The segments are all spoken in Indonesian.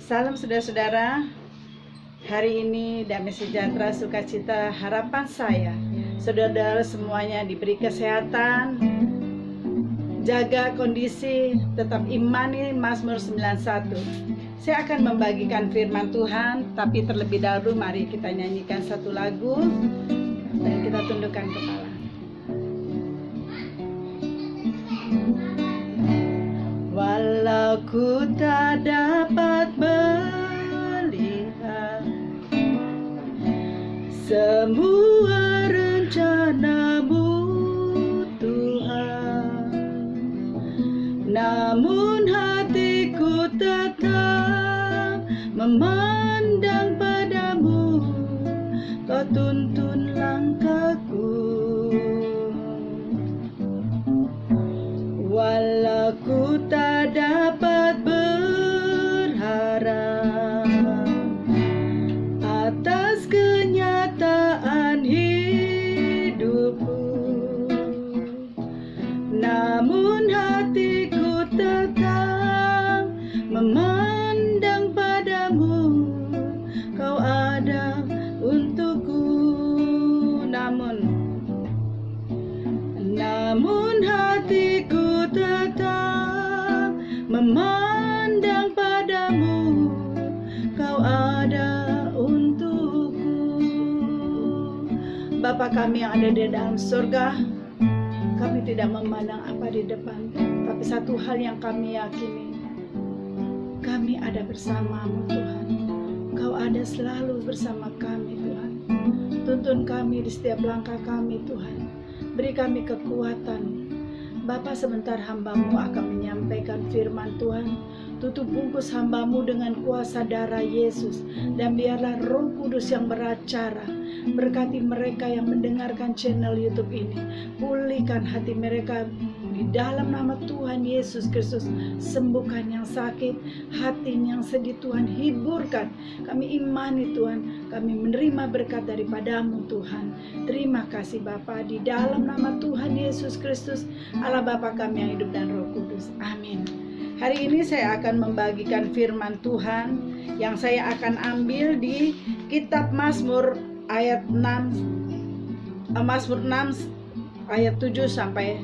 Salam saudara-saudara. Hari ini damai sejahtera, sukacita, harapan saya saudara semuanya diberi kesehatan, jaga kondisi, tetap imani Mazmur 91. Saya akan membagikan firman Tuhan, tapi terlebih dahulu mari kita nyanyikan satu lagu dan kita tundukkan kepala. Walau ku tak dapat melihat semua rencana-Mu Tuhan, namun hatiku tetap memandang padamu, Kau tuntun langkahku. Walau ku tak dapat berharap atas kenyataan hidupku, namun hatiku tetap memandang padamu, Kau ada untukku. Namun hatiku tetap memandang padamu, Kau ada untukku. Bapa kami yang ada di dalam surga, kami tidak memandang apa di depan, tapi satu hal yang kami yakini, kami ada bersama-Mu Tuhan. Kau ada selalu bersama kami Tuhan. Tuntun kami di setiap langkah kami Tuhan. Beri kami kekuatan. Bapa, sebentar hamba-Mu akan menyampaikan firman Tuhan. Tutup bungkus hamba-Mu dengan kuasa darah Yesus, dan biarlah Roh Kudus yang beracara. Berkati mereka yang mendengarkan channel YouTube ini. Pulihkan hati mereka di dalam nama Tuhan Yesus Kristus. Sembuhkan yang sakit, hati yang sedih Tuhan, hiburkan. Kami imani Tuhan, kami menerima berkat daripada-Mu Tuhan. Terima kasih Bapa, di dalam nama Tuhan Yesus Kristus, Allah Bapa kami yang hidup dan Roh Kudus. Amin. Hari ini saya akan membagikan firman Tuhan yang saya akan ambil di kitab Mazmur ayat 6, Mazmur 6 ayat 7 sampai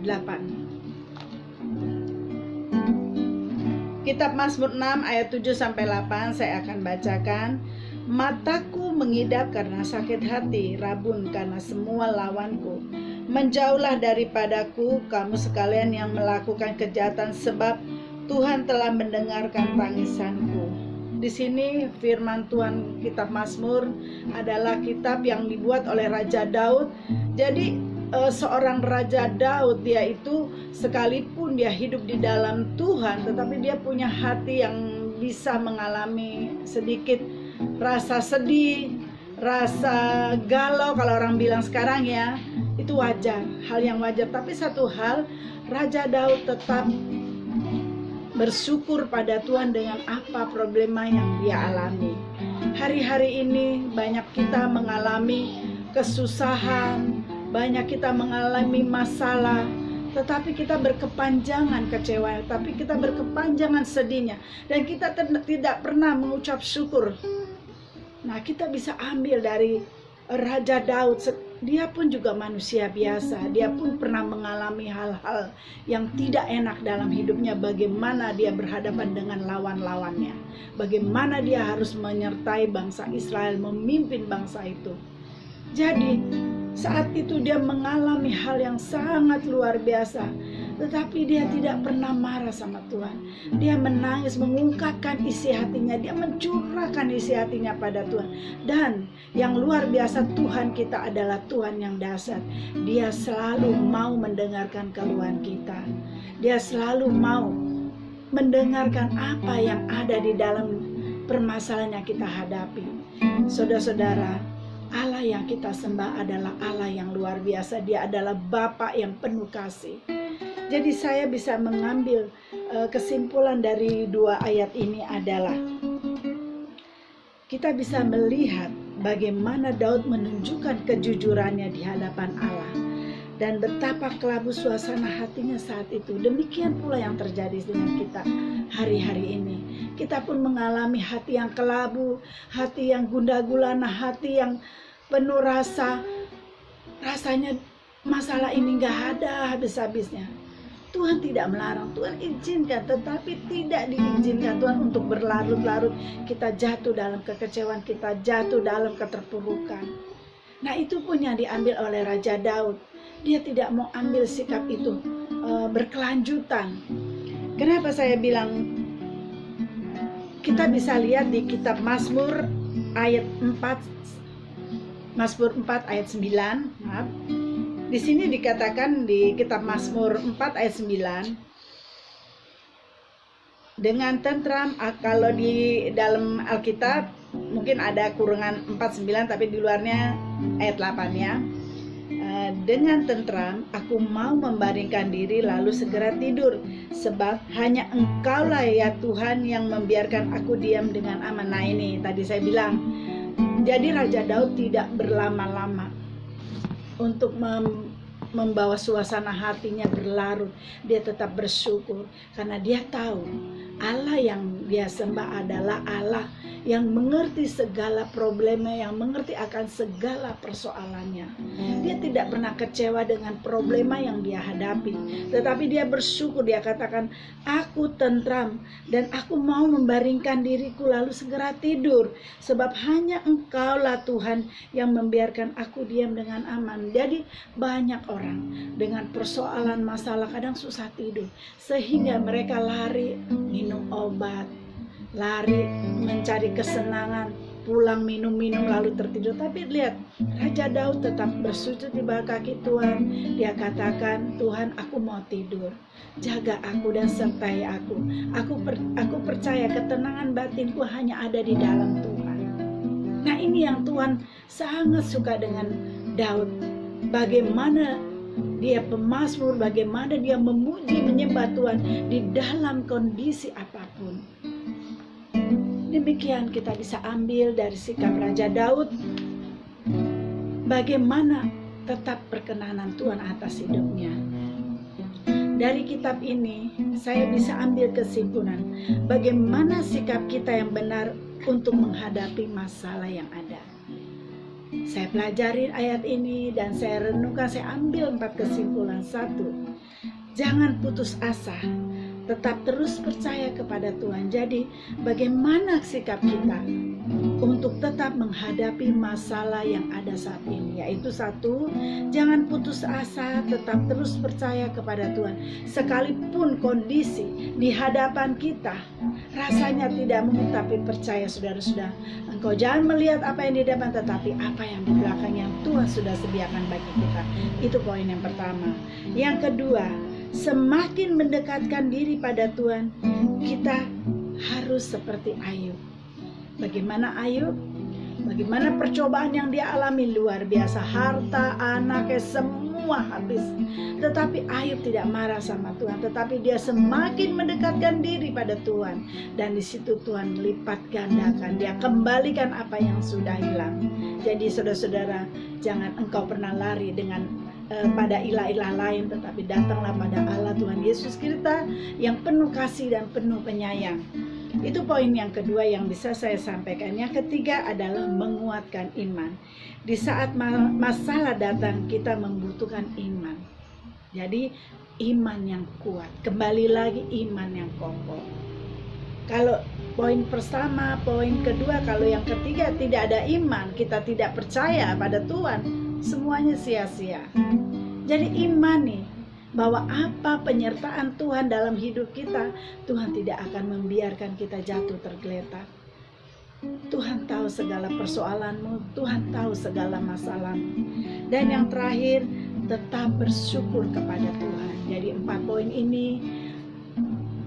8. Kitab Mazmur 6 ayat 7 sampai 8 saya akan bacakan. Mataku mengidap karena sakit hati, rabun karena semua lawanku. Menjauhlah daripadaku kamu sekalian yang melakukan kejahatan, sebab Tuhan telah mendengarkan tangisanku. Di sini firman Tuhan, kitab Mazmur adalah kitab yang dibuat oleh Raja Daud. Jadi seorang Raja Daud, dia itu sekalipun dia hidup di dalam Tuhan, tetapi dia punya hati yang bisa mengalami sedikit rasa sedih, rasa galau, kalau orang bilang sekarang ya, itu wajar, hal yang wajar. Tapi satu hal, Raja Daud tetap bersyukur pada Tuhan dengan apa problema yang dia alami. Hari-hari ini banyak kita mengalami kesusahan, banyak kita mengalami masalah, tetapi kita berkepanjangan kecewa, tapi kita berkepanjangan sedihnya, dan kita tidak pernah mengucap syukur. Nah, kita bisa ambil dari Raja Daud. Dia pun juga manusia biasa. Dia pun pernah mengalami hal-hal yang tidak enak dalam hidupnya. Bagaimana dia berhadapan dengan lawan-lawannya, bagaimana dia harus menyertai bangsa Israel, memimpin bangsa itu. Jadi saat itu dia mengalami hal yang sangat luar biasa, tetapi dia tidak pernah marah sama Tuhan. Dia menangis, mengungkapkan isi hatinya, dia mencurahkan isi hatinya pada Tuhan. Dan yang luar biasa, Tuhan kita adalah Tuhan yang dahsyat. Dia selalu mau mendengarkan keluhan kita. Dia selalu mau mendengarkan apa yang ada di dalam permasalahan yang kita hadapi. Saudara-saudara, Allah yang kita sembah adalah Allah yang luar biasa. Dia adalah Bapa yang penuh kasih. Jadi saya bisa mengambil kesimpulan dari dua ayat ini adalah kita bisa melihat bagaimana Daud menunjukkan kejujurannya di hadapan Allah. dan betapa kelabu suasana hatinya saat itu. Demikian pula yang terjadi dengan kita hari-hari ini. Kita pun mengalami hati yang kelabu, hati yang gundah gulana, hati yang penuh rasanya masalah ini gak ada habis-habisnya. Tuhan tidak melarang, Tuhan izinkan, tetapi tidak diizinkan Tuhan untuk berlarut-larut kita jatuh dalam kekecewaan, kita jatuh dalam keterpurukan. Nah, itu pun yang diambil oleh Raja Daud. Dia tidak mau ambil sikap itu berkelanjutan. Kenapa saya bilang, kita bisa lihat di kitab Mazmur ayat 4, Mazmur 4 ayat 9. Maaf. Di sini dikatakan di kitab Mazmur 4 ayat 9, dengan tentram. Kalau di dalam Alkitab mungkin ada kurungan 49, tapi di luarnya ayat 8 ya. Dengan tentram aku mau membaringkan diri lalu segera tidur, sebab hanya Engkaulah ya Tuhan yang membiarkan aku diam dengan aman. Nah, ini tadi saya bilang, jadi Raja Daud tidak berlama-lama untuk membawa suasana hatinya berlarut. Dia tetap bersyukur karena dia tahu Allah yang dia sembah adalah Allah yang mengerti segala problemnya, yang mengerti akan segala persoalannya. Dia tidak pernah kecewa dengan problema yang dia hadapi, tetapi dia bersyukur. Dia katakan, aku tentram dan aku mau membaringkan diriku lalu segera tidur, sebab hanya Engkaulah Tuhan yang membiarkan aku diam dengan aman. Jadi banyak orang dengan persoalan masalah kadang susah tidur, sehingga mereka lari minum obat, lari mencari kesenangan, pulang minum-minum lalu tertidur. Tapi lihat, Raja Daud tetap bersujud di bawah kaki Tuhan. Dia katakan, Tuhan, aku mau tidur, jaga aku dan sertai aku. Aku percaya ketenangan batinku hanya ada di dalam Tuhan. Nah, ini yang Tuhan sangat suka dengan Daud. Bagaimana dia pemazmur, bagaimana dia memuji menyembah Tuhan di dalam kondisi apapun. Demikian kita bisa ambil dari sikap Raja Daud, bagaimana tetap perkenanan Tuhan atas hidupnya. Dari kitab ini saya bisa ambil kesimpulan bagaimana sikap kita yang benar untuk menghadapi masalah yang ada. Saya pelajari ayat ini dan saya renungkan, saya ambil 4 kesimpulan. 1, jangan putus asa, tetap terus percaya kepada Tuhan. Jadi bagaimana sikap kita untuk tetap menghadapi masalah yang ada saat ini? Yaitu 1, jangan putus asa, tetap terus percaya kepada Tuhan. Sekalipun kondisi di hadapan kita rasanya tidak mungkin, tapi percaya saudara-saudara, engkau jangan melihat apa yang di depan, tetapi apa yang di belakang yang Tuhan sudah sediakan bagi kita. Itu poin yang pertama. Yang kedua, semakin mendekatkan diri pada Tuhan, kita harus seperti Ayub. Bagaimana Ayub? Bagaimana percobaan yang dia alami luar biasa, harta, anaknya semua habis. Tetapi Ayub tidak marah sama Tuhan, tetapi dia semakin mendekatkan diri pada Tuhan, dan di situ Tuhan lipat gandakan, dia kembalikan apa yang sudah hilang. Jadi saudara-saudara, jangan engkau pernah lari dengan pada ilah-ilah lain, tetapi datanglah pada Allah Tuhan Yesus kita yang penuh kasih dan penuh penyayang. Itu poin yang kedua yang bisa saya sampaikan. Yang ketiga adalah menguatkan iman. Di saat masalah datang, kita membutuhkan iman. Jadi iman yang kuat, kembali lagi iman yang kokoh. Kalau poin pertama, poin kedua, kalau yang ketiga tidak ada iman, kita tidak percaya pada Tuhan, semuanya sia-sia. Jadi iman nih, bahwa apa penyertaan Tuhan dalam hidup kita, Tuhan tidak akan membiarkan kita jatuh tergeletak. Tuhan tahu segala persoalanmu, Tuhan tahu segala masalahmu. Dan yang terakhir, tetap bersyukur kepada Tuhan. Jadi 4 poin ini.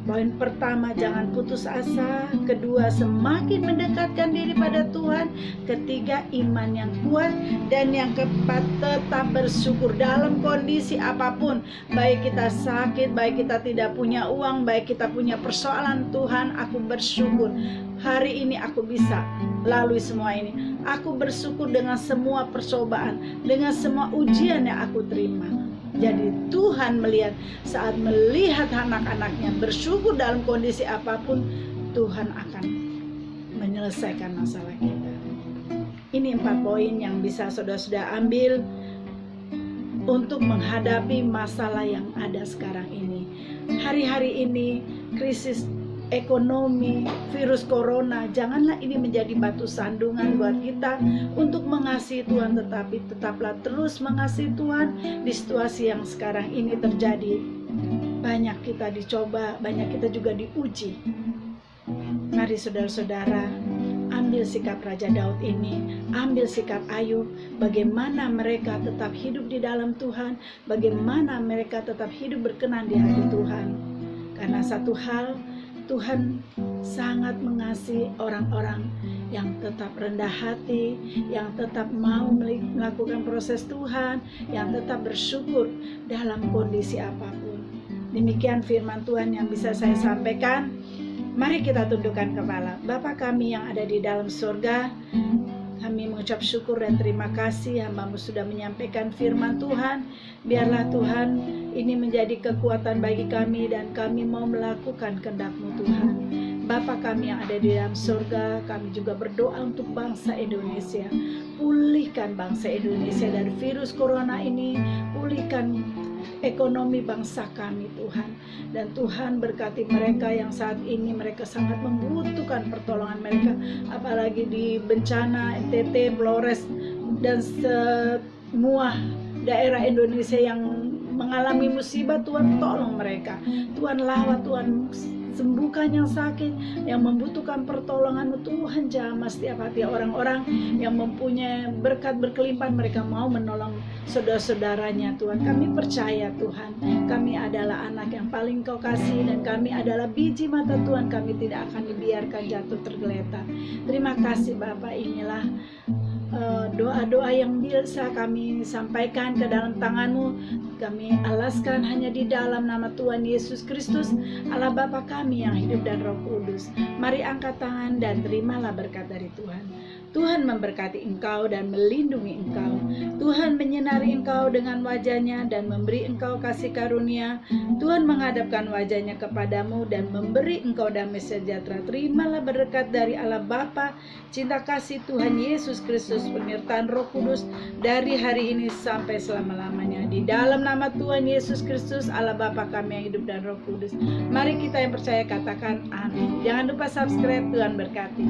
Poin pertama, jangan putus asa. Kedua, semakin mendekatkan diri pada Tuhan. Ketiga, iman yang kuat. Dan yang keempat, tetap bersyukur dalam kondisi apapun. Baik kita sakit, baik kita tidak punya uang, baik kita punya persoalan, Tuhan, aku bersyukur. Hari ini aku bisa lalui semua ini. Aku bersyukur dengan semua percobaan, dengan semua ujian yang aku terima. Jadi Tuhan saat melihat anak-anaknya bersyukur dalam kondisi apapun, Tuhan akan menyelesaikan masalah kita. Ini 4 poin yang bisa saudara-saudara ambil untuk menghadapi masalah yang ada sekarang ini. Hari-hari ini krisis ekonomi, virus corona, janganlah ini menjadi batu sandungan buat kita untuk mengasihi Tuhan, tetapi tetaplah terus mengasihi Tuhan di situasi yang sekarang ini terjadi. Banyak kita dicoba, banyak kita juga diuji. Mari saudara-saudara, ambil sikap Raja Daud ini, ambil sikap Ayub, bagaimana mereka tetap hidup di dalam Tuhan, bagaimana mereka tetap hidup berkenan di hati Tuhan. Karena satu hal, Tuhan sangat mengasihi orang-orang yang tetap rendah hati, yang tetap mau melakukan proses Tuhan, yang tetap bersyukur dalam kondisi apapun. Demikian firman Tuhan yang bisa saya sampaikan. Mari kita tundukkan kepala. Bapa kami yang ada di dalam surga, kami mengucap syukur dan terima kasih hamba-Mu sudah menyampaikan firman Tuhan. Biarlah Tuhan ini menjadi kekuatan bagi kami dan kami mau melakukan kehendak-Mu Tuhan. Bapa kami yang ada di dalam surga, kami juga berdoa untuk bangsa Indonesia. Pulihkan bangsa Indonesia dari virus corona ini, pulihkan ekonomi bangsa kami Tuhan. Dan Tuhan berkati mereka yang saat ini mereka sangat membutuhkan pertolongan mereka, apalagi di bencana NTT, Flores dan semua daerah Indonesia yang mengalami musibah. Tuhan tolong mereka, Tuhan lawat, Tuhan sembuhkan yang sakit, yang membutuhkan pertolongan-Mu Tuhan. Jamah setiap hati orang-orang yang mempunyai berkat berkelimpahan, mereka mau menolong saudara-saudaranya Tuhan. Kami percaya Tuhan, kami adalah anak yang paling Kau kasih dan kami adalah biji mata Tuhan. Kami tidak akan dibiarkan jatuh tergeletak. Terima kasih Bapak, inilah doa-doa yang bisa kami sampaikan ke dalam tangan-Mu. Kami alaskan hanya di dalam nama Tuhan Yesus Kristus, Allah Bapa kami yang hidup dan Roh Kudus. Mari angkat tangan dan terimalah berkat dari Tuhan. Tuhan memberkati engkau dan melindungi engkau. Tuhan menyinari engkau dengan wajah-Nya dan memberi engkau kasih karunia. Tuhan menghadapkan wajah-Nya kepadamu dan memberi engkau damai sejahtera. Terimalah berkat dari Allah Bapa, cinta kasih Tuhan Yesus Kristus, penyertaan Roh Kudus dari hari ini sampai selama-lamanya. Di dalam nama Tuhan Yesus Kristus, Allah Bapa kami yang hidup dan Roh Kudus. Mari kita yang percaya katakan amin. Jangan lupa subscribe. Tuhan berkati.